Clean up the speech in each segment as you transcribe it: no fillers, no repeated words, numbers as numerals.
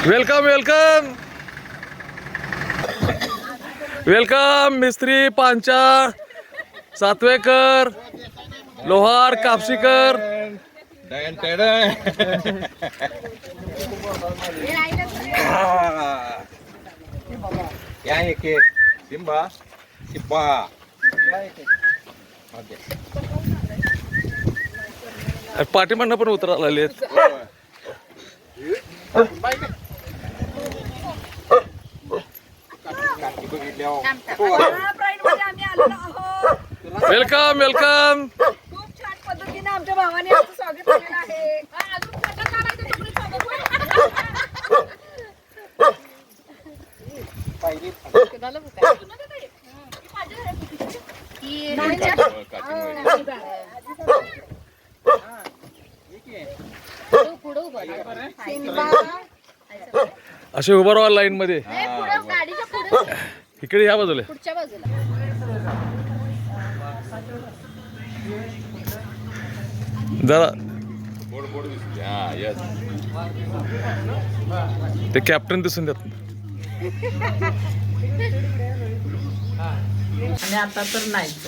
Welcome welcome welcome मिस्त्री पांचा सातवेकर लोहार कापशीकर क्या एक Simba सिब्बा पाठीमागनं पण उतरायला आलेत. Welcome welcome. खूप छान पद्धतीने आमच्या भावाने आमचं स्वागत केलेलं आहे. असे उभं राहा लाईन मध्ये. इकडे या बाजूला. पुढच्या बाजूला जरा बोर्ड बोर्ड दिसते. हा यस. ते कॅप्टन दिसून देत. आणि आता तर नाहीच.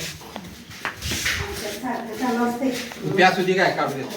प्यासुदी काय काढू देत.